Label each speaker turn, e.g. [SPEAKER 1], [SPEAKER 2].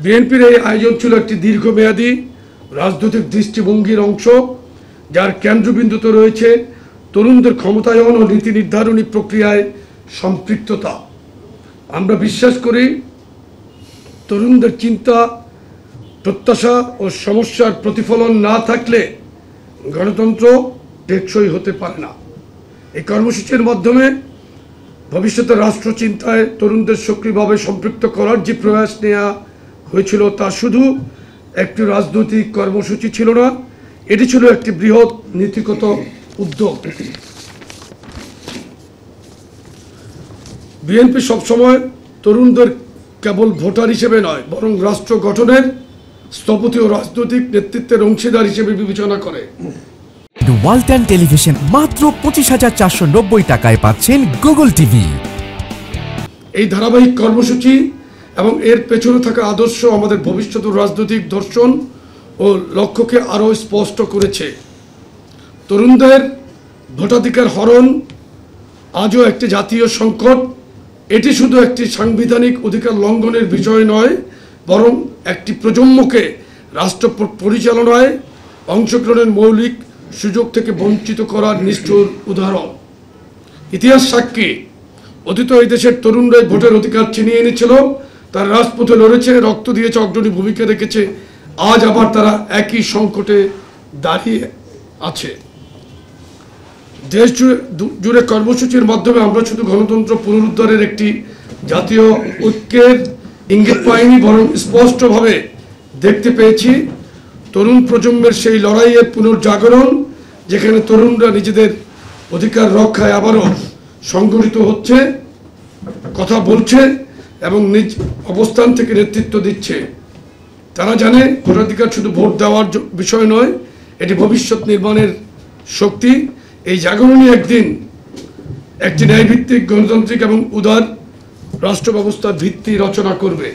[SPEAKER 1] বিএনপির এই আয়োজন ছিল একটি দীর্ঘমেয়াদী রাজনৈতিক দৃষ্টিভঙ্গির অংশ, যার কেন্দ্রবিন্দুতে রয়েছে তরুণদের ক্ষমতায়ন ও নীতি নির্ধারণী প্রক্রিয়ায় সম্পৃক্ততা। আমরা বিশ্বাস করি, তরুণদের চিন্তা, প্রত্যাশা ও সমস্যার প্রতিফলন না থাকলে গণতন্ত্র টেকসই হতে পারে না। এই কর্মসূচির মাধ্যমে ভবিষ্যতের রাষ্ট্রচিন্তায় তরুণদের সক্রিয়ভাবে সম্পৃক্ত করার যে প্রয়াস নেওয়া হয়েছিল, তা শুধু একটি রাজনৈতিক কর্মসূচি ছিল না, এটি ছিল একটি বৃহৎ নীতিগত উদ্যোগ। বিএনপি সবসময় তরুণদের কেবল ভোটার হিসেবে নয়, বরং রাষ্ট্র গঠনের স্থপতি ও রাজনৈতিক নেতৃত্বের অংশীদার হিসেবে বিবেচনা করে।
[SPEAKER 2] ওয়ালটন টেলিভিশন মাত্র 25,490 টাকায় পাচ্ছেন গুগল টিভি।
[SPEAKER 1] এই ধারাবাহিক কর্মসূচি এবং এর পেছনে থাকা আদর্শ আমাদের ভবিষ্যতের রাজনৈতিক দর্শন ও লক্ষ্যকে আরও স্পষ্ট করেছে। তরুণদের ভোটাধিকার হরণ আজও একটি জাতীয় সংকট। এটি শুধু একটি সাংবিধানিক অধিকার লঙ্ঘনের বিষয় নয়, বরং একটি প্রজন্মকে রাষ্ট্র পরিচালনায় অংশগ্রহণের মৌলিক সুযোগ থেকে বঞ্চিত করার নিষ্ঠুর উদাহরণ। ইতিহাস সাক্ষী, অতীত এই দেশের তরুণরাই ভোটের অধিকার ছিনিয়ে এনেছিল, তারা রাজপথে লড়েছে, রক্ত দিয়েছে, অগ্রণী ভূমিকা রেখেছে। আজ আবার তারা একই সংকটে দাঁড়িয়ে আছে। দেশ জুড়ে কর্মসূচির মাধ্যমে আমরা শুধু গণতন্ত্র পুনরুদ্ধারের একটি জাতীয় ঐক্যের ইঙ্গিত পাইনি, বরং স্পষ্টভাবে দেখতে পেয়েছি তরুণ প্রজন্মের সেই লড়াইয়ের পুনর্জাগরণ, যেখানে তরুণরা নিজেদের অধিকার রক্ষায় আবারও সংগঠিত হচ্ছে, কথা বলছে এবং নিজ অবস্থান থেকে নেতৃত্ব দিচ্ছে। তারা জানে ভোটাধিকার শুধু ভোট দেওয়ার বিষয় নয়, এটি ভবিষ্যৎ নির্মাণের শক্তি। এই জাগরণই একদিন একটি ন্যায়ভিত্তিক, গণতান্ত্রিক এবং উদার রাষ্ট্র ব্যবস্থার ভিত্তি রচনা করবে।